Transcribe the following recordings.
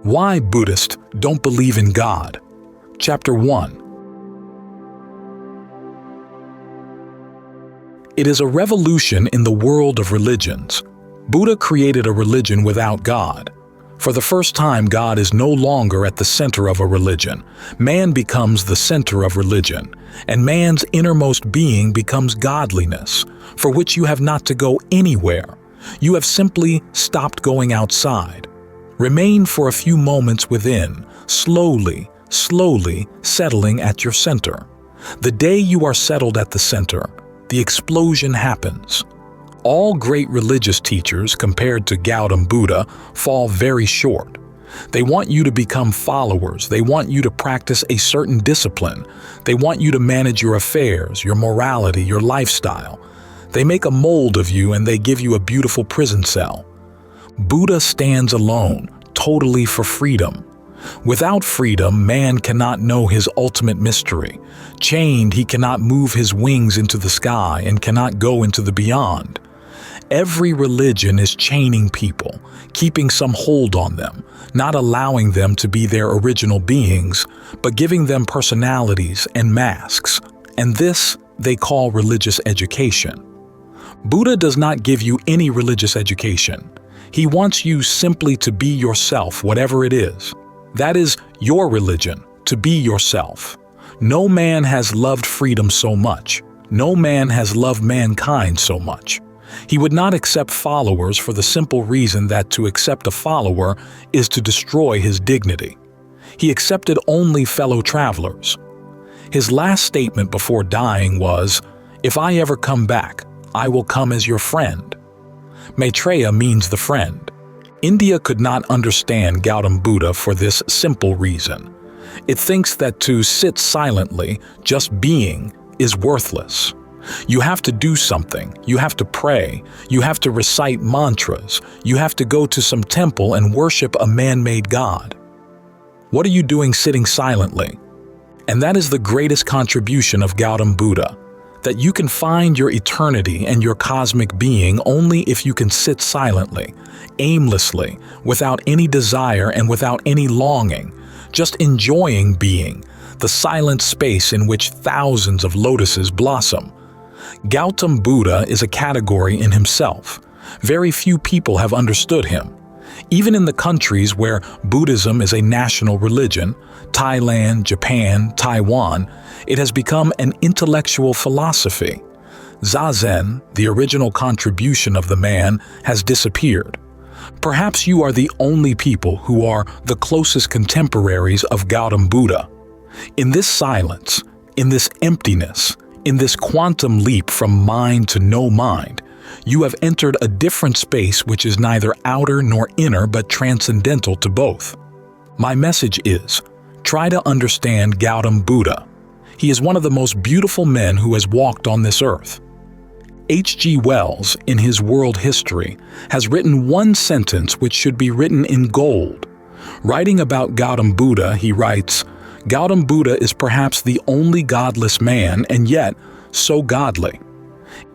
Why Buddhists don't believe in God. Chapter 1. It is a revolution in the world of religions. Buddha created a religion without God. For the first time, God is no longer at the center of a religion. Man becomes the center of religion, and man's innermost being becomes godliness, for which you have not to go anywhere. You have simply stopped going outside. Remain for a few moments within, slowly settling at your center. The day you are settled at the center, the explosion happens. All great religious teachers, compared to Gautam Buddha, fall very short. They want you to become followers. They want you to practice a certain discipline. They want you to manage your affairs, your morality, your lifestyle. They make a mold of you and they give you a beautiful prison cell. Buddha stands alone, totally for freedom. Without freedom, man cannot know his ultimate mystery. Chained, he cannot move his wings into the sky and cannot go into the beyond. Every religion is chaining people, keeping some hold on them, not allowing them to be their original beings, but giving them personalities and masks. And this they call religious education. Buddha does not give you any religious education. He wants you simply to be yourself, whatever it is. That is your religion, to be yourself. No man has loved freedom so much. No man has loved mankind so much. He would not accept followers for the simple reason that to accept a follower is to destroy his dignity. He accepted only fellow travelers. His last statement before dying was, "If I ever come back, I will come as your friend." Maitreya means the friend. India could not understand Gautam Buddha for this simple reason. It thinks that to sit silently, just being, is worthless. You have to do something. You have to pray. You have to recite mantras. You have to go to some temple and worship a man-made god. What are you doing sitting silently? And that is the greatest contribution of Gautam Buddha, that you can find your eternity and your cosmic being only if you can sit silently, aimlessly, without any desire and without any longing, just enjoying being, the silent space in which thousands of lotuses blossom. Gautam Buddha is a category in himself. Very few people have understood him. Even in the countries where Buddhism is a national religion, Thailand, Japan, Taiwan, it has become an intellectual philosophy. Zazen, the original contribution of the man, has disappeared. Perhaps you are the only people who are the closest contemporaries of Gautam Buddha. In this silence, in this emptiness, in this quantum leap from mind to no mind, you have entered a different space which is neither outer nor inner but transcendental to both. My message is, try to understand Gautam Buddha. He is one of the most beautiful men who has walked on this earth. H.G. Wells, in his World History, has written one sentence which should be written in gold. Writing about Gautam Buddha, he writes, "Gautam Buddha is perhaps the only godless man, and yet so godly."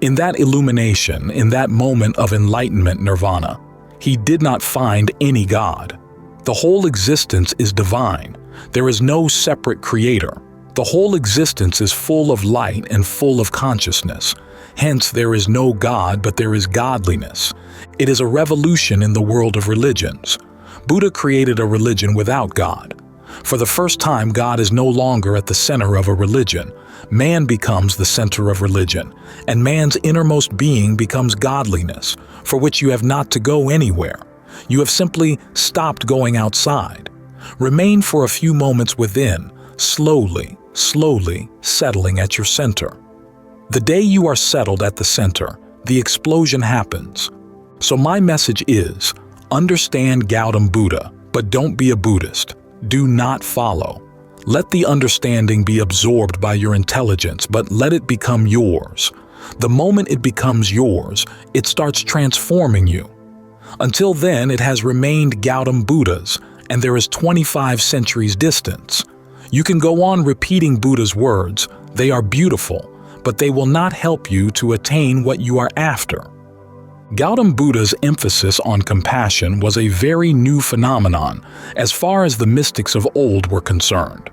In that illumination, in that moment of enlightenment nirvana, he did not find any God. The whole existence is divine. There is no separate creator. The whole existence is full of light and full of consciousness. Hence, there is no God, but there is godliness. It is a revolution in the world of religions. Buddha created a religion without God. For the first time, God is no longer at the center of a religion. Man becomes the center of religion, and man's innermost being becomes godliness, for which you have not to go anywhere. You have simply stopped going outside. Remain for a few moments within, slowly settling at your center. The day you are settled at the center, the explosion happens. So my message is, understand Gautam Buddha, but don't be a Buddhist. Do not follow. Let the understanding be absorbed by your intelligence, but let it become yours. The moment it becomes yours, it starts transforming you. Until then, it has remained Gautam Buddha's, and there is 25 centuries distance. You can go on repeating Buddha's words. They are beautiful, but they will not help you to attain what you are after. Gautam Buddha's emphasis on compassion was a very new phenomenon as far as the mystics of old were concerned.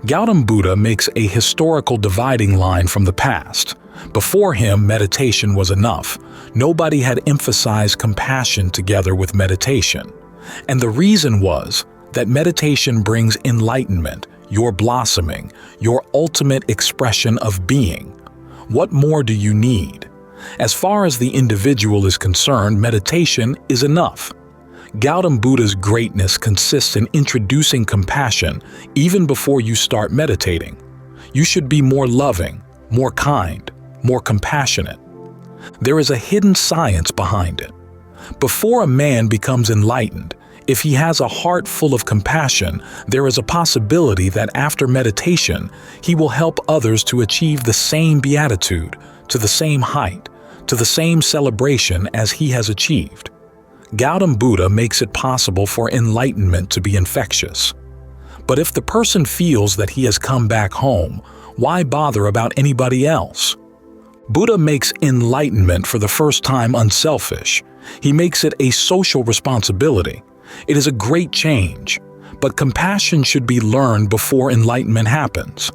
Gautam Buddha makes a historical dividing line from the past. Before him, meditation was enough. Nobody had emphasized compassion together with meditation. And the reason was that meditation brings enlightenment, your blossoming, your ultimate expression of being. What more do you need? As far as the individual is concerned, meditation is enough. Gautam Buddha's greatness consists in introducing compassion even before you start meditating. You should be more loving, more kind, more compassionate. There is a hidden science behind it. Before a man becomes enlightened, if he has a heart full of compassion, there is a possibility that after meditation, he will help others to achieve the same beatitude, to the same height, to the same celebration as he has achieved. Gautam Buddha makes it possible for enlightenment to be infectious. But if the person feels that he has come back home, why bother about anybody else? Buddha makes enlightenment for the first time unselfish. He makes it a social responsibility. It is a great change, but compassion should be learned before enlightenment happens.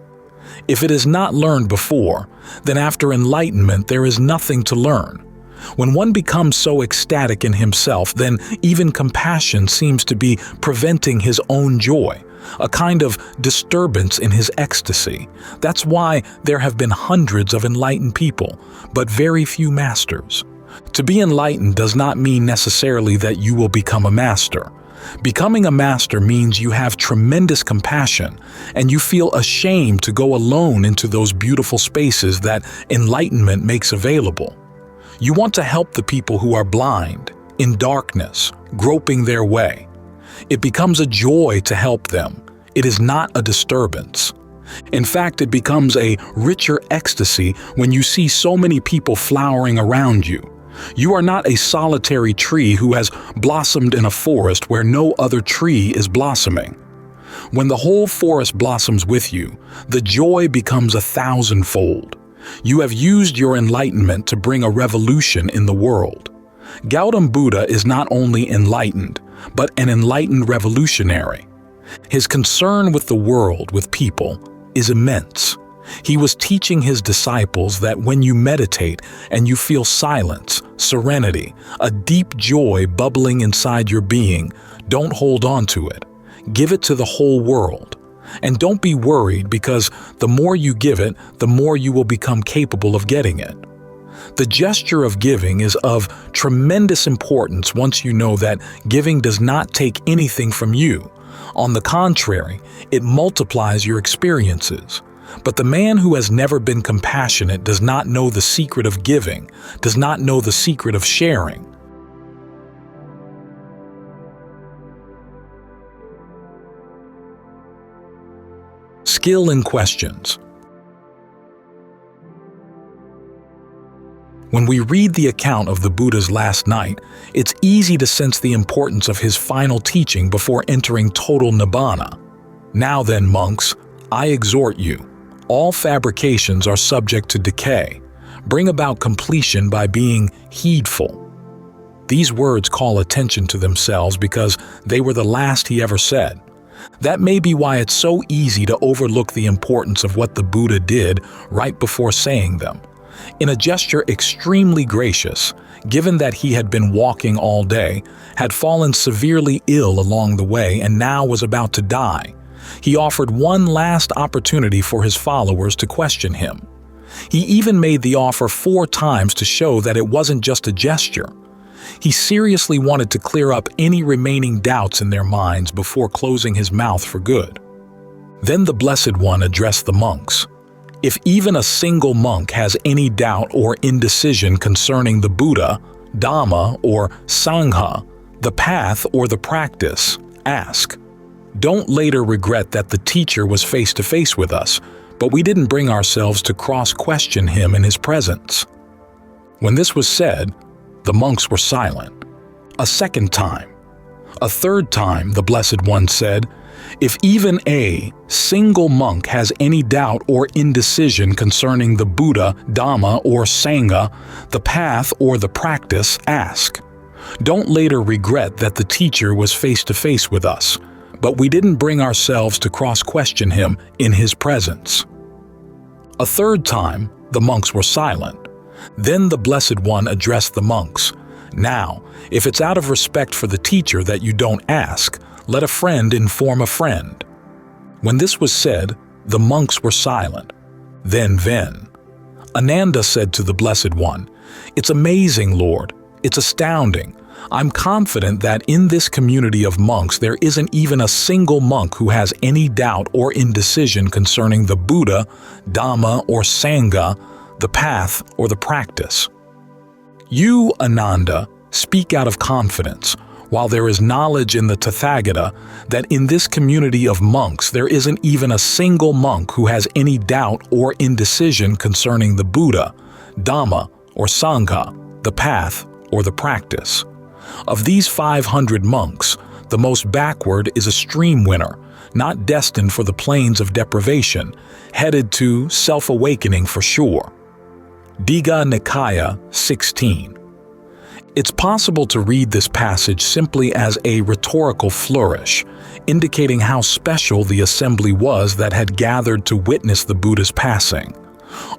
If it is not learned before, then after enlightenment there is nothing to learn. When one becomes so ecstatic in himself, then even compassion seems to be preventing his own joy, a kind of disturbance in his ecstasy. That's why there have been hundreds of enlightened people, but very few masters. To be enlightened does not mean necessarily that you will become a master. Becoming a master means you have tremendous compassion and you feel ashamed to go alone into those beautiful spaces that enlightenment makes available. You want to help the people who are blind, in darkness, groping their way. It becomes a joy to help them. It is not a disturbance. In fact, it becomes a richer ecstasy when you see so many people flowering around you. You are not a solitary tree who has blossomed in a forest where no other tree is blossoming. When the whole forest blossoms with you, the joy becomes 1,000-fold. You have used your enlightenment to bring a revolution in the world. Gautam Buddha is not only enlightened, but an enlightened revolutionary. His concern with the world, with people, is immense. He was teaching his disciples that when you meditate and you feel silence, serenity, a deep joy bubbling inside your being, don't hold on to it. Give it to the whole world. And don't be worried, because the more you give it, the more you will become capable of getting it. The gesture of giving is of tremendous importance once you know that giving does not take anything from you. On the contrary, it multiplies your experiences. But the man who has never been compassionate does not know the secret of giving, does not know the secret of sharing. Skill in questions. When we read the account of the Buddha's last night, it's easy to sense the importance of his final teaching before entering total nibbana. Now then, monks, I exhort you. All fabrications are subject to decay. Bring about completion by being heedful. These words call attention to themselves because they were the last he ever said. That may be why it's so easy to overlook the importance of what the Buddha did right before saying them. In a gesture extremely gracious, given that he had been walking all day, had fallen severely ill along the way, and now was about to die, he offered one last opportunity for his followers to question him. He even made the offer 4 times to show that it wasn't just a gesture. He seriously wanted to clear up any remaining doubts in their minds before closing his mouth for good. Then the Blessed One addressed the monks. If even a single monk has any doubt or indecision concerning the Buddha, Dhamma, or Sangha, the path or the practice, ask. Don't later regret that the teacher was face to face with us, but we didn't bring ourselves to cross-question him in his presence. When this was said, the monks were silent. A second time. A third time, the Blessed One said, If even a single monk has any doubt or indecision concerning the Buddha, Dhamma, or Sangha, the path or the practice, ask. Don't later regret that the teacher was face to face with us, but we didn't bring ourselves to cross-question him in his presence. A third time, the monks were silent. Then the Blessed One addressed the monks. Now, if it's out of respect for the teacher that you don't ask, let a friend inform a friend. When this was said, the monks were silent. Then Ananda said to the Blessed One, "It's amazing, Lord. It's astounding. I'm confident that in this community of monks there isn't even a single monk who has any doubt or indecision concerning the Buddha, Dhamma, or Sangha, the path or the practice. You, Ananda, speak out of confidence, while there is knowledge in the Tathagata that in this community of monks there isn't even a single monk who has any doubt or indecision concerning the Buddha, Dhamma, or Sangha, the path or the practice. Of these 500 monks, the most backward is a stream winner, not destined for the plains of deprivation, headed to self-awakening for sure." Digha Nikaya 16. It's possible to read this passage simply as a rhetorical flourish, indicating how special the assembly was that had gathered to witness the Buddha's passing.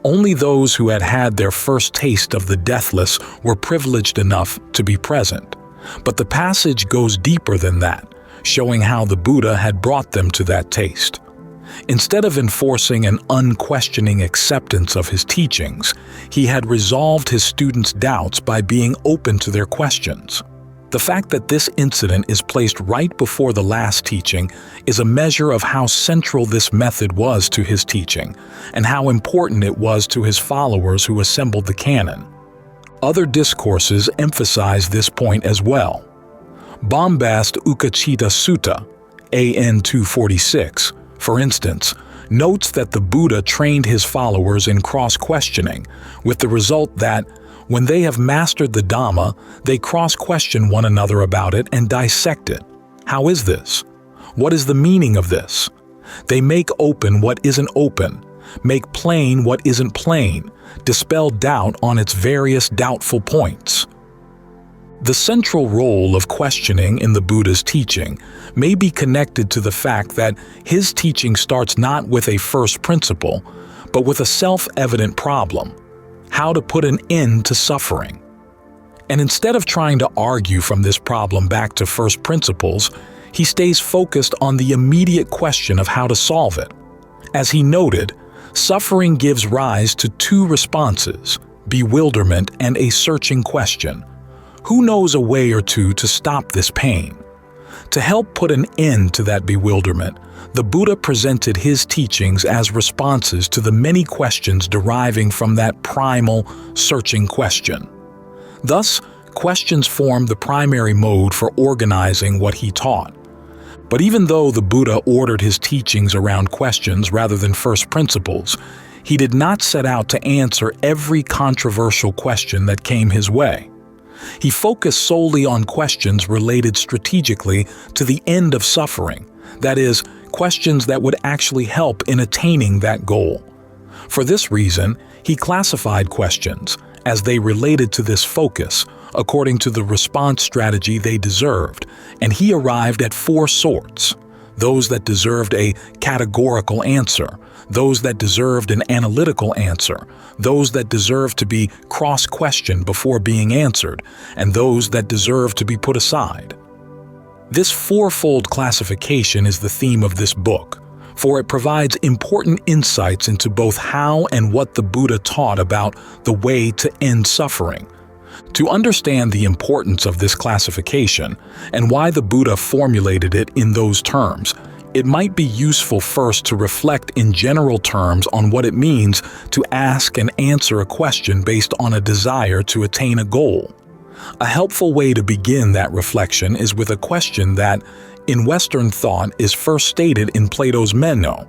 Only those who had had their first taste of the deathless were privileged enough to be present. But the passage goes deeper than that, showing how the Buddha had brought them to that taste. Instead of enforcing an unquestioning acceptance of his teachings, he had resolved his students' doubts by being open to their questions. The fact that this incident is placed right before the last teaching is a measure of how central this method was to his teaching, and how important it was to his followers who assembled the canon. Other discourses emphasize this point as well. Bombast Ukachita Sutta, AN 246, for instance, notes that the Buddha trained his followers in cross-questioning, with the result that, when they have mastered the Dhamma, they cross-question one another about it and dissect it. How is this? What is the meaning of this? They make open what isn't open, make plain what isn't plain, dispel doubt on its various doubtful points. The central role of questioning in the Buddha's teaching may be connected to the fact that his teaching starts not with a first principle, but with a self-evident problem: how to put an end to suffering. And instead of trying to argue from this problem back to first principles, he stays focused on the immediate question of how to solve it. As he noted, suffering gives rise to two responses: bewilderment and a searching question. Who knows a way or two to stop this pain? To help put an end to that bewilderment, the Buddha presented his teachings as responses to the many questions deriving from that primal, searching question. Thus, questions formed the primary mode for organizing what he taught. But even though the Buddha ordered his teachings around questions rather than first principles, he did not set out to answer every controversial question that came his way. He focused solely on questions related strategically to the end of suffering, that is, questions that would actually help in attaining that goal. For this reason, he classified questions, as they related to this focus, according to the response strategy they deserved, and he arrived at four sorts: those that deserved a categorical answer, those that deserved an analytical answer, those that deserved to be cross-questioned before being answered, and those that deserved to be put aside. This fourfold classification is the theme of this book, for it provides important insights into both how and what the Buddha taught about the way to end suffering. To understand the importance of this classification and why the Buddha formulated it in those terms, it might be useful first to reflect in general terms on what it means to ask and answer a question based on a desire to attain a goal. A helpful way to begin that reflection is with a question that, in Western thought, is first stated in Plato's Meno.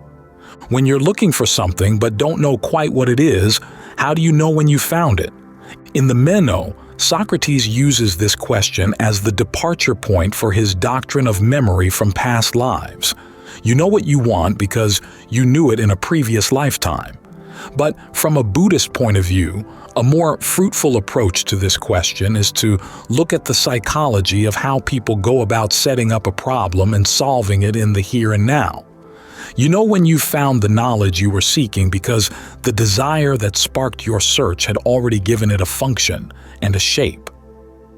When you're looking for something but don't know quite what it is, how do you know when you found it? In the Meno, Socrates uses this question as the departure point for his doctrine of memory from past lives. You know what you want because you knew it in a previous lifetime. But from a Buddhist point of view, a more fruitful approach to this question is to look at the psychology of how people go about setting up a problem and solving it in the here and now. You know when you found the knowledge you were seeking because the desire that sparked your search had already given it a function and a shape.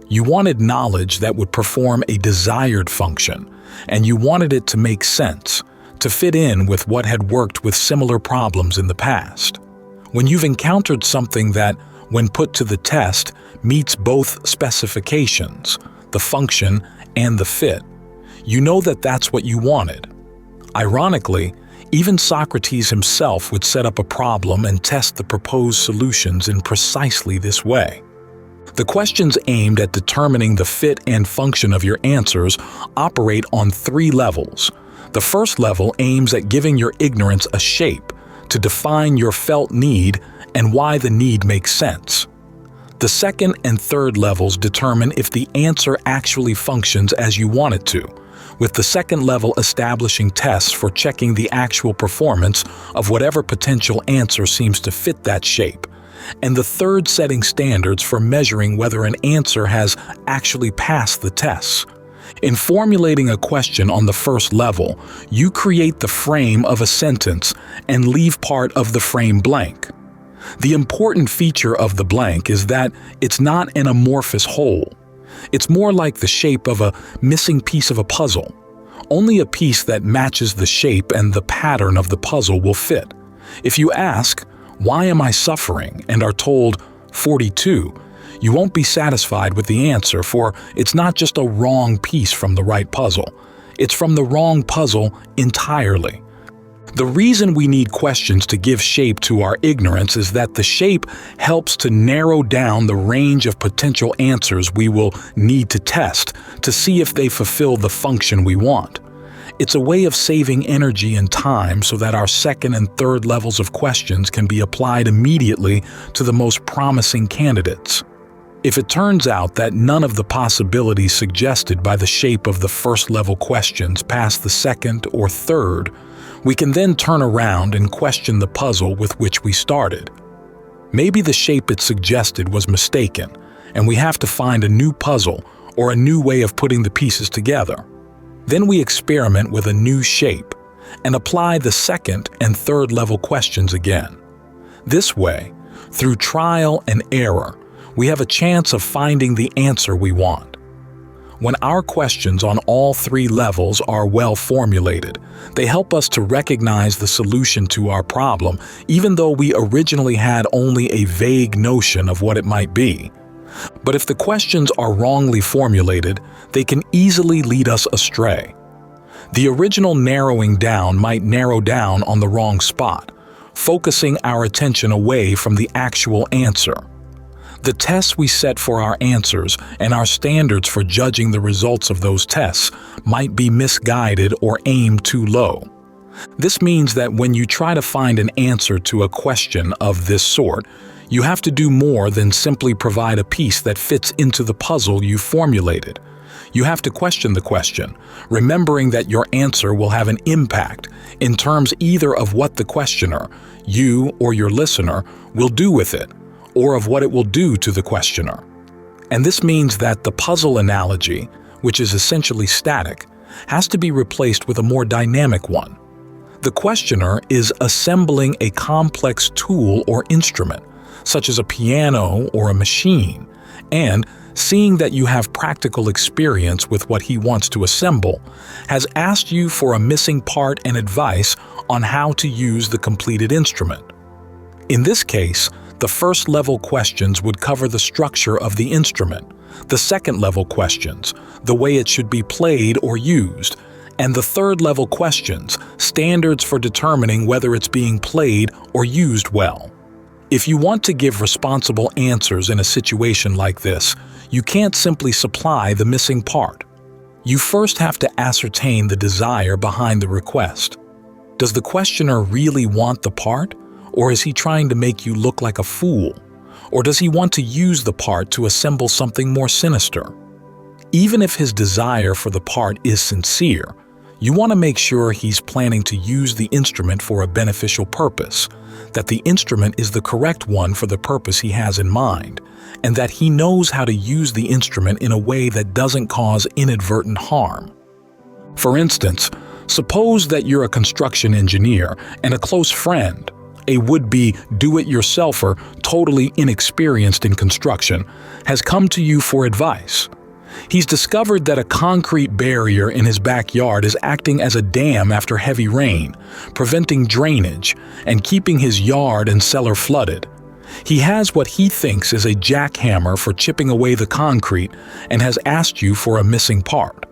You wanted knowledge that would perform a desired function, and you wanted it to make sense, to fit in with what had worked with similar problems in the past. When you've encountered something that, when put to the test, meets both specifications, the function and the fit, you know that that's what you wanted. Ironically, even Socrates himself would set up a problem and test the proposed solutions in precisely this way. The questions aimed at determining the fit and function of your answers operate on 3 levels. The first level aims at giving your ignorance a shape, to define your felt need and why the need makes sense. The second and third levels determine if the answer actually functions as you want it to, with the second level establishing tests for checking the actual performance of whatever potential answer seems to fit that shape, and the third setting standards for measuring whether an answer has actually passed the tests. In formulating a question on the first level, you create the frame of a sentence and leave part of the frame blank. The important feature of the blank is that it's not an amorphous whole. It's more like the shape of a missing piece of a puzzle. Only a piece that matches the shape and the pattern of the puzzle will fit. If you ask, "Why am I suffering?" and are told, 42, you won't be satisfied with the answer, for it's not just a wrong piece from the right puzzle. It's from the wrong puzzle entirely. The reason we need questions to give shape to our ignorance is that the shape helps to narrow down the range of potential answers we will need to test to see if they fulfill the function we want. It's a way of saving energy and time so that our second and third levels of questions can be applied immediately to the most promising candidates. If it turns out that none of the possibilities suggested by the shape of the first level questions pass the second or third, we can then turn around and question the puzzle with which we started. Maybe the shape it suggested was mistaken, and we have to find a new puzzle or a new way of putting the pieces together. Then we experiment with a new shape and apply the second and third level questions again. This way, through trial and error, we have a chance of finding the answer we want. When our questions on all 3 levels are well formulated, they help us to recognize the solution to our problem, even though we originally had only a vague notion of what it might be. But if the questions are wrongly formulated, they can easily lead us astray. The original narrowing down might narrow down on the wrong spot, focusing our attention away from the actual answer. The tests we set for our answers and our standards for judging the results of those tests might be misguided or aimed too low. This means that when you try to find an answer to a question of this sort, you have to do more than simply provide a piece that fits into the puzzle you formulated. You have to question the question, remembering that your answer will have an impact in terms either of what the questioner, you or your listener, will do with it, or of what it will do to the questioner. And this means that the puzzle analogy, which is essentially static, has to be replaced with a more dynamic one. The questioner is assembling a complex tool or instrument, such as a piano or a machine, and, seeing that you have practical experience with what he wants to assemble, has asked you for a missing part and advice on how to use the completed instrument. In this case, the first level questions would cover the structure of the instrument, the second level questions, the way it should be played or used, and the third level questions, standards for determining whether it's being played or used well. If you want to give responsible answers in a situation like this, you can't simply supply the missing part. You first have to ascertain the desire behind the request. Does the questioner really want the part? Or is he trying to make you look like a fool? Or does he want to use the part to assemble something more sinister? Even if his desire for the part is sincere, You want to make sure he's planning to use the instrument for a beneficial purpose, that the instrument is the correct one for the purpose he has in mind, and that he knows how to use the instrument in a way that doesn't cause inadvertent harm. For instance, suppose that you're a construction engineer and a close friend, a would-be do-it-yourselfer totally inexperienced in construction, has come to you for advice. He's discovered that a concrete barrier in his backyard is acting as a dam after heavy rain, preventing drainage and keeping his yard and cellar flooded. He has what he thinks is a jackhammer for chipping away the concrete and has asked you for a missing part.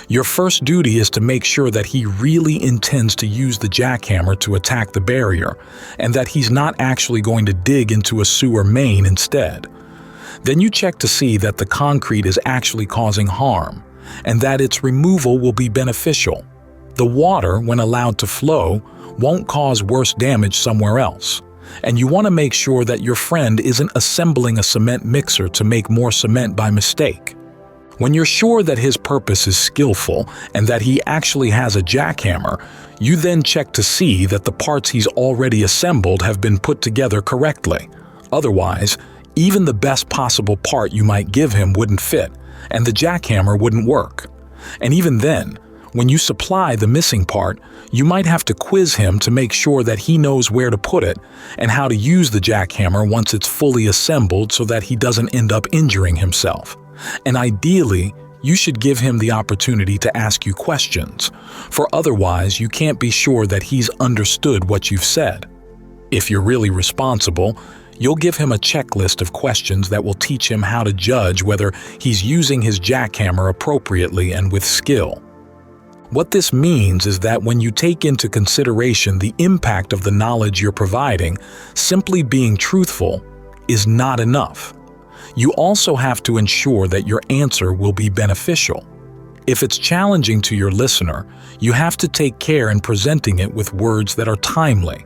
Your first duty is to make sure that he really intends to use the jackhammer to attack the barrier, and that he's not actually going to dig into a sewer main instead. Then you check to see that the concrete is actually causing harm, and that its removal will be beneficial. The water, when allowed to flow, won't cause worse damage somewhere else. And you want to make sure that your friend isn't assembling a cement mixer to make more cement by mistake. When you're sure that his purpose is skillful and that he actually has a jackhammer, you then check to see that the parts he's already assembled have been put together correctly. Otherwise, even the best possible part you might give him wouldn't fit, and the jackhammer wouldn't work. And even then, when you supply the missing part, you might have to quiz him to make sure that he knows where to put it and how to use the jackhammer once it's fully assembled so that he doesn't end up injuring himself. And ideally, you should give him the opportunity to ask you questions, for otherwise you can't be sure that he's understood what you've said. If you're really responsible, you'll give him a checklist of questions that will teach him how to judge whether he's using his jackhammer appropriately and with skill. What this means is that when you take into consideration the impact of the knowledge you're providing, simply being truthful is not enough. You also have to ensure that your answer will be beneficial. If it's challenging to your listener, you have to take care in presenting it with words that are timely,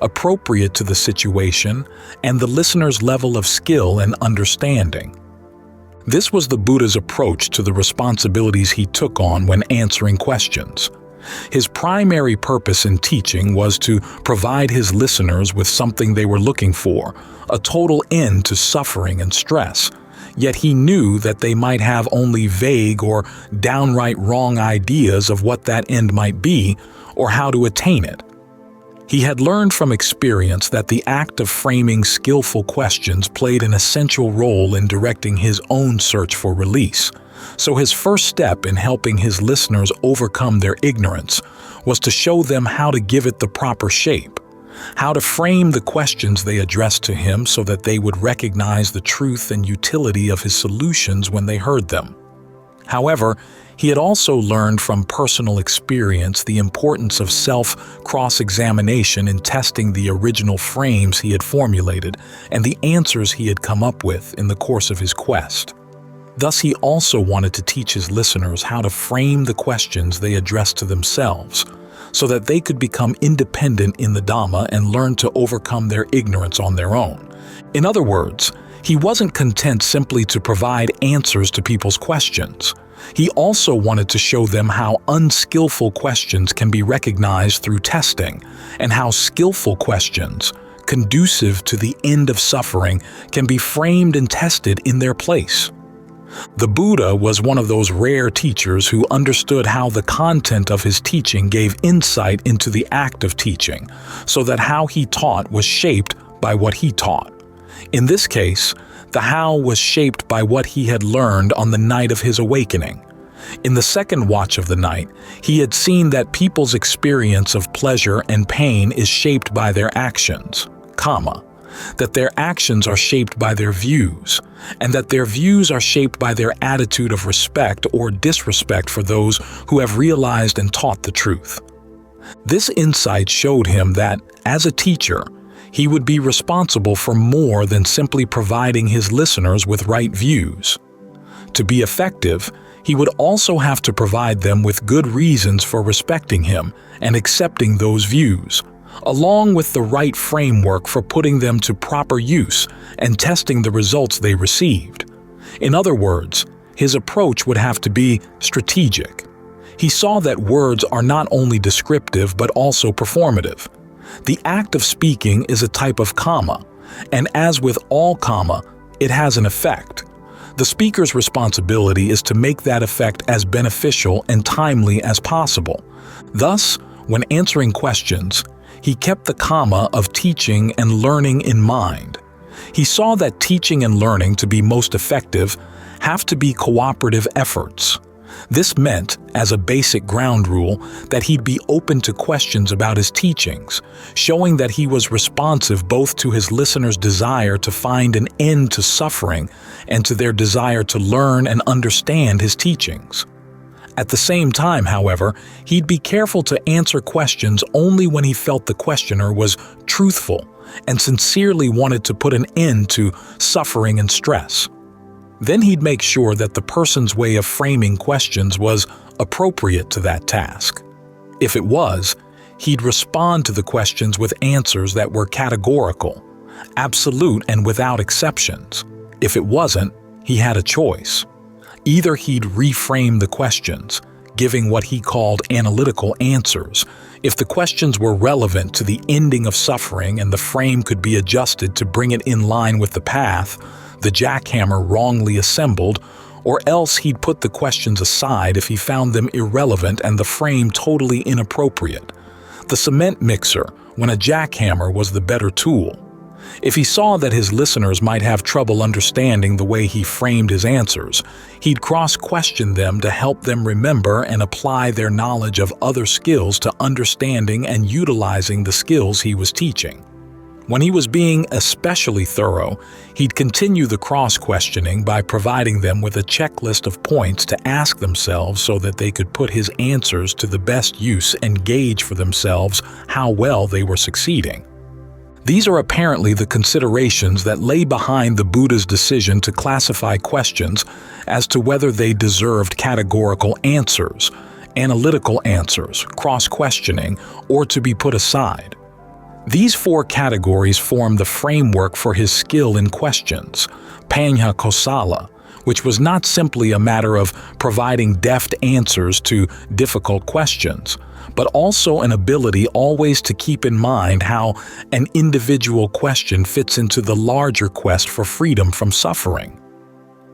appropriate to the situation, and the listener's level of skill and understanding. This was the Buddha's approach to the responsibilities he took on when answering questions. His primary purpose in teaching was to provide his listeners with something they were looking for, a total end to suffering and stress. Yet he knew that they might have only vague or downright wrong ideas of what that end might be or how to attain it. He had learned from experience that the act of framing skillful questions played an essential role in directing his own search for release. So his first step in helping his listeners overcome their ignorance was to show them how to give it the proper shape, how to frame the questions they addressed to him so that they would recognize the truth and utility of his solutions when they heard them. However, he had also learned from personal experience the importance of self-cross-examination in testing the original frames he had formulated and the answers he had come up with in the course of his quest. Thus, he also wanted to teach his listeners how to frame the questions they addressed to themselves, so that they could become independent in the Dhamma and learn to overcome their ignorance on their own. In other words, he wasn't content simply to provide answers to people's questions. He also wanted to show them how unskillful questions can be recognized through testing, and how skillful questions, conducive to the end of suffering, can be framed and tested in their place. The Buddha was one of those rare teachers who understood how the content of his teaching gave insight into the act of teaching, so that how he taught was shaped by what he taught. In this case, the how was shaped by what he had learned on the night of his awakening. In the second watch of the night, he had seen that people's experience of pleasure and pain is shaped by their actions, that their actions are shaped by their views, and that their views are shaped by their attitude of respect or disrespect for those who have realized and taught the truth. This insight showed him that, as a teacher, he would be responsible for more than simply providing his listeners with right views. To be effective, he would also have to provide them with good reasons for respecting him and accepting those views, along with the right framework for putting them to proper use and testing the results they received. In other words, his approach would have to be strategic. He saw that words are not only descriptive but also performative. The act of speaking is a type of comma, and as with all comma, it has an effect. The speaker's responsibility is to make that effect as beneficial and timely as possible. Thus, when answering questions, he kept the comma of teaching and learning in mind. He saw that teaching and learning to be most effective have to be cooperative efforts. This meant, as a basic ground rule, that he'd be open to questions about his teachings, showing that he was responsive both to his listeners' desire to find an end to suffering and to their desire to learn and understand his teachings. At the same time, however, he'd be careful to answer questions only when he felt the questioner was truthful and sincerely wanted to put an end to suffering and stress. Then he'd make sure that the person's way of framing questions was appropriate to that task. If it was, he'd respond to the questions with answers that were categorical, absolute and without exceptions. If it wasn't, he had a choice. Either he'd reframe the questions, giving what he called analytical answers. If the questions were relevant to the ending of suffering and the frame could be adjusted to bring it in line with the path the jackhammer wrongly assembled, or else he'd put the questions aside if he found them irrelevant and the frame totally inappropriate. The cement mixer, when a jackhammer was the better tool. If he saw that his listeners might have trouble understanding the way he framed his answers, he'd cross-question them to help them remember and apply their knowledge of other skills to understanding and utilizing the skills he was teaching. When he was being especially thorough, he'd continue the cross-questioning by providing them with a checklist of points to ask themselves so that they could put his answers to the best use and gauge for themselves how well they were succeeding. These are apparently the considerations that lay behind the Buddha's decision to classify questions as to whether they deserved categorical answers, analytical answers, cross-questioning, or to be put aside. These four categories form the framework for his skill in questions, Panya Kosala, which was not simply a matter of providing deft answers to difficult questions, but also an ability always to keep in mind how an individual question fits into the larger quest for freedom from suffering.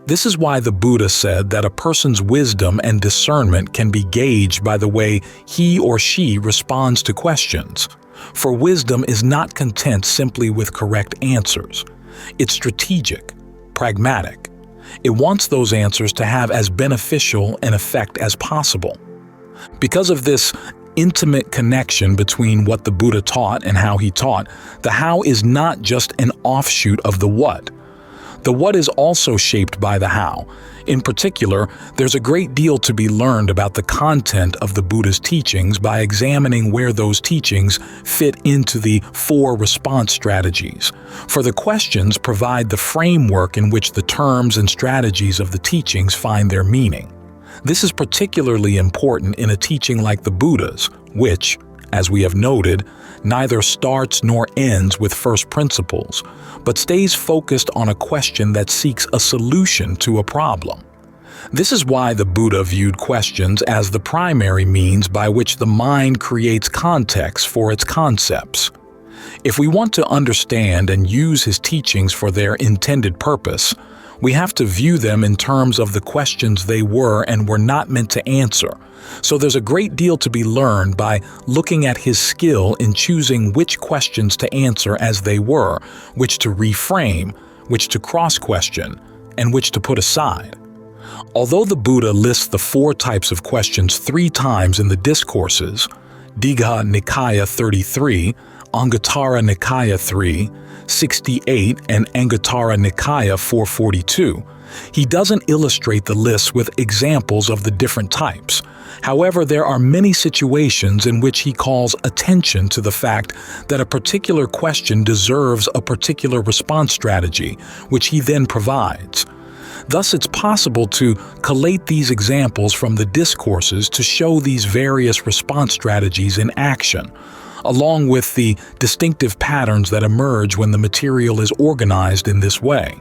This is why the Buddha said that a person's wisdom and discernment can be gauged by the way he or she responds to questions. For wisdom is not content simply with correct answers. It's strategic, pragmatic. It wants those answers to have as beneficial an effect as possible. Because of this intimate connection between what the Buddha taught and how he taught, the how is not just an offshoot of the what. The what is also shaped by the how. In particular, there's a great deal to be learned about the content of the Buddha's teachings by examining where those teachings fit into the four response strategies. For the questions provide the framework in which the terms and strategies of the teachings find their meaning. This is particularly important in a teaching like the Buddha's, which, as we have noted, neither starts nor ends with first principles, but stays focused on a question that seeks a solution to a problem. This is why the Buddha viewed questions as the primary means by which the mind creates context for its concepts. If we want to understand and use his teachings for their intended purpose, we have to view them in terms of the questions they were and were not meant to answer. So there's a great deal to be learned by looking at his skill in choosing which questions to answer as they were, which to reframe, which to cross-question, and which to put aside. Although the Buddha lists the four types of questions 3 times in the discourses, Digha Nikaya 33, Anguttara Nikaya 3, 68, and Anguttara Nikaya 442, he doesn't illustrate the list with examples of the different types. However, there are many situations in which he calls attention to the fact that a particular question deserves a particular response strategy, which he then provides. Thus, it's possible to collate these examples from the discourses to show these various response strategies in action, along with the distinctive patterns that emerge when the material is organized in this way.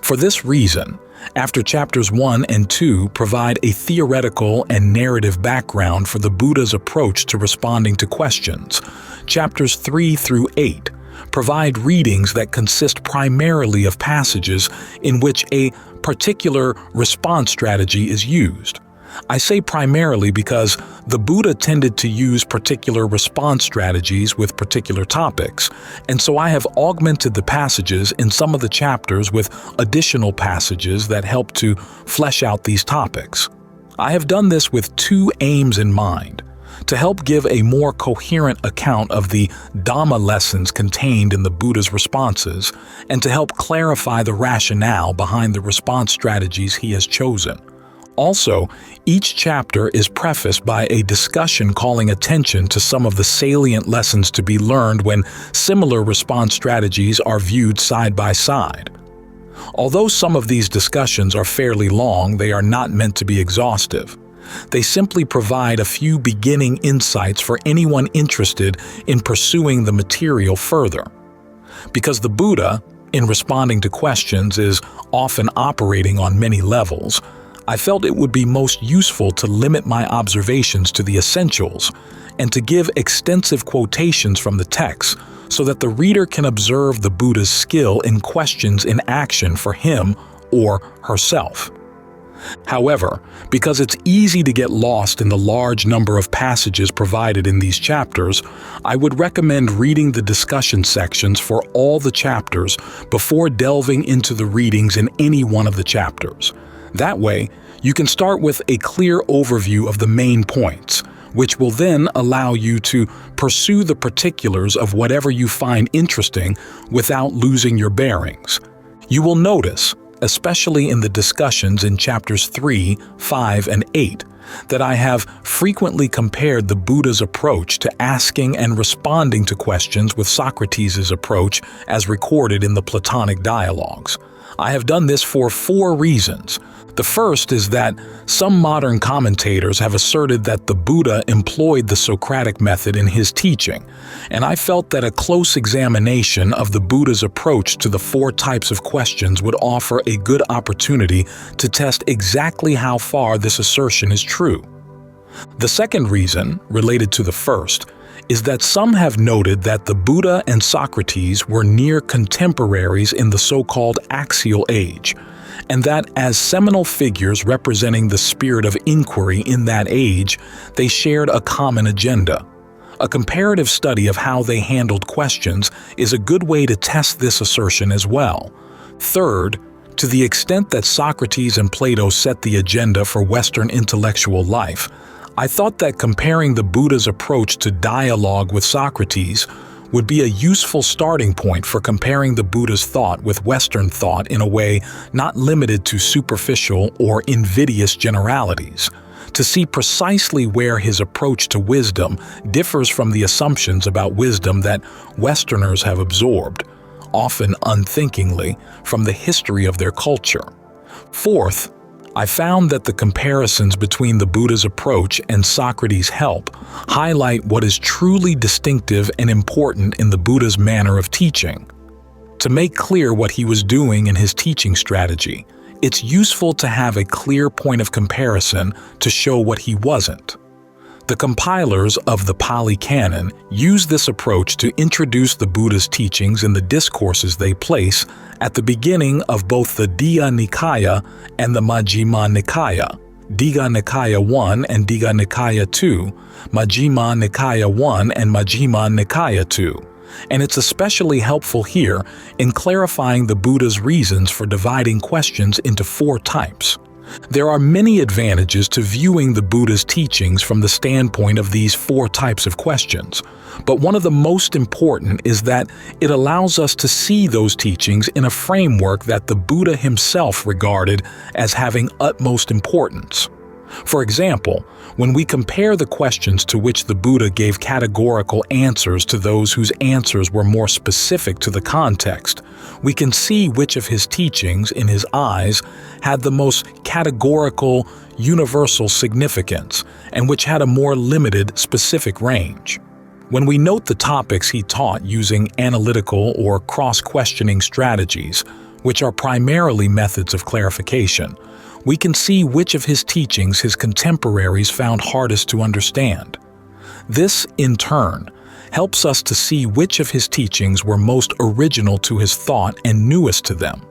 For this reason, after chapters 1 and 2 provide a theoretical and narrative background for the Buddha's approach to responding to questions, chapters 3 through 8 provide readings that consist primarily of passages in which a particular response strategy is used. I say primarily because the Buddha tended to use particular response strategies with particular topics, and so I have augmented the passages in some of the chapters with additional passages that help to flesh out these topics. I have done this with two aims in mind: to help give a more coherent account of the Dhamma lessons contained in the Buddha's responses, and to help clarify the rationale behind the response strategies he has chosen. Also, each chapter is prefaced by a discussion calling attention to some of the salient lessons to be learned when similar response strategies are viewed side by side. Although some of these discussions are fairly long, they are not meant to be exhaustive. They simply provide a few beginning insights for anyone interested in pursuing the material further. Because the Buddha, in responding to questions, is often operating on many levels, I felt it would be most useful to limit my observations to the essentials and to give extensive quotations from the text so that the reader can observe the Buddha's skill in questions in action for him or herself. However, because it's easy to get lost in the large number of passages provided in these chapters, I would recommend reading the discussion sections for all the chapters before delving into the readings in any one of the chapters. That way, you can start with a clear overview of the main points, which will then allow you to pursue the particulars of whatever you find interesting without losing your bearings. You will notice, especially in the discussions in chapters 3, 5, and 8, that I have frequently compared the Buddha's approach to asking and responding to questions with Socrates' approach as recorded in the Platonic dialogues. I have done this for 4 reasons. The first is that some modern commentators have asserted that the Buddha employed the Socratic method in his teaching, and I felt that a close examination of the Buddha's approach to the 4 types of questions would offer a good opportunity to test exactly how far this assertion is true. The second reason, related to the first, is that some have noted that the Buddha and Socrates were near contemporaries in the so-called axial age, and that as seminal figures representing the spirit of inquiry in that age, they shared a common agenda. A comparative study of how they handled questions is a good way to test this assertion as well. Third, to the extent that Socrates and Plato set the agenda for Western intellectual life, I thought that comparing the Buddha's approach to dialogue with Socrates would be a useful starting point for comparing the Buddha's thought with Western thought in a way not limited to superficial or invidious generalities, to see precisely where his approach to wisdom differs from the assumptions about wisdom that Westerners have absorbed, often unthinkingly, from the history of their culture. Fourth, I found that the comparisons between the Buddha's approach and Socrates' help highlight what is truly distinctive and important in the Buddha's manner of teaching. To make clear what he was doing in his teaching strategy, it's useful to have a clear point of comparison to show what he wasn't. The compilers of the Pali Canon use this approach to introduce the Buddha's teachings in the discourses they place at the beginning of both the Digha Nikaya and the Majjhima Nikaya, Digha Nikaya 1 and Digha Nikaya 2, Majjhima Nikaya 1 and Majjhima Nikaya 2. And it's especially helpful here in clarifying the Buddha's reasons for dividing questions into 4 types. There are many advantages to viewing the Buddha's teachings from the standpoint of these 4 types of questions, but one of the most important is that it allows us to see those teachings in a framework that the Buddha himself regarded as having utmost importance. For example, when we compare the questions to which the Buddha gave categorical answers to those whose answers were more specific to the context, we can see which of his teachings, in his eyes, had the most categorical, universal significance, and which had a more limited, specific range. When we note the topics he taught using analytical or cross-questioning strategies, which are primarily methods of clarification, we can see which of his teachings his contemporaries found hardest to understand. This, in turn, helps us to see which of his teachings were most original to his thought and newest to them.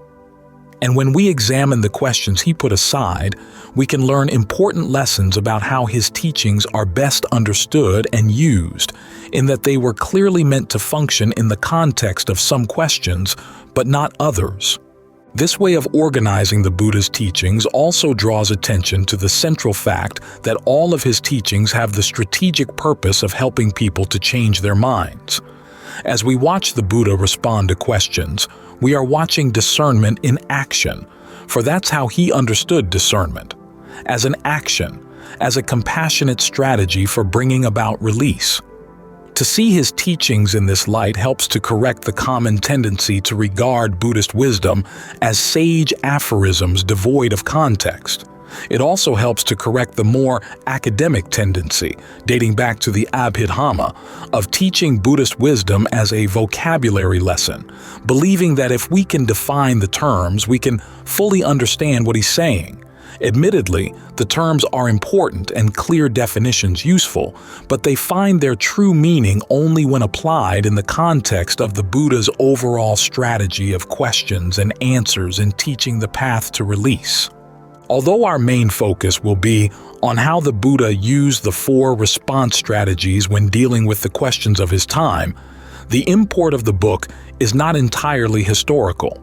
And when we examine the questions he put aside, we can learn important lessons about how his teachings are best understood and used, in that they were clearly meant to function in the context of some questions, but not others. This way of organizing the Buddha's teachings also draws attention to the central fact that all of his teachings have the strategic purpose of helping people to change their minds. As we watch the Buddha respond to questions, we are watching discernment in action, for that's how he understood discernment, as an action, as a compassionate strategy for bringing about release. To see his teachings in this light helps to correct the common tendency to regard Buddhist wisdom as sage aphorisms devoid of context. It also helps to correct the more academic tendency, dating back to the Abhidhamma, of teaching Buddhist wisdom as a vocabulary lesson, believing that if we can define the terms, we can fully understand what he's saying. Admittedly, the terms are important and clear definitions useful, but they find their true meaning only when applied in the context of the Buddha's overall strategy of questions and answers in teaching the path to release. Although our main focus will be on how the Buddha used the 4 response strategies when dealing with the questions of his time, the import of the book is not entirely historical.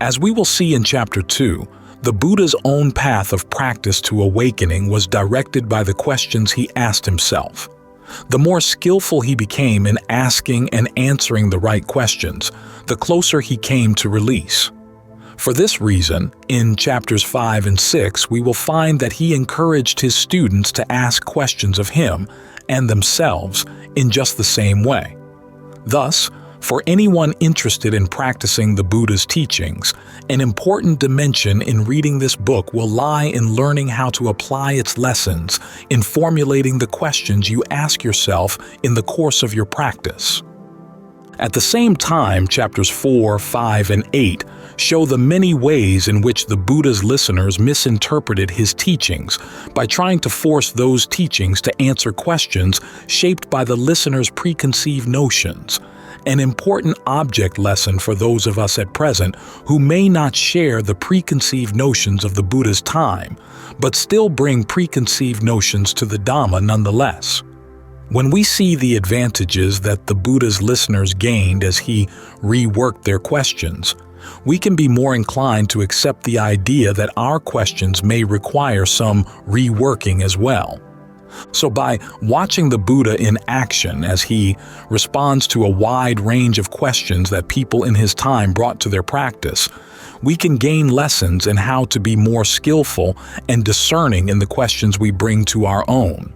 As we will see in Chapter 2, the Buddha's own path of practice to awakening was directed by the questions he asked himself. The more skillful he became in asking and answering the right questions, the closer he came to release. For this reason, in chapters 5 and 6, we will find that he encouraged his students to ask questions of him and themselves in just the same way. Thus, for anyone interested in practicing the Buddha's teachings, an important dimension in reading this book will lie in learning how to apply its lessons in formulating the questions you ask yourself in the course of your practice. At the same time, chapters 4, 5, and 8 show the many ways in which the Buddha's listeners misinterpreted his teachings by trying to force those teachings to answer questions shaped by the listener's preconceived notions, an important object lesson for those of us at present who may not share the preconceived notions of the Buddha's time, but still bring preconceived notions to the Dhamma nonetheless. When we see the advantages that the Buddha's listeners gained as he reworked their questions, we can be more inclined to accept the idea that our questions may require some reworking as well. So by watching the Buddha in action as he responds to a wide range of questions that people in his time brought to their practice, we can gain lessons in how to be more skillful and discerning in the questions we bring to our own.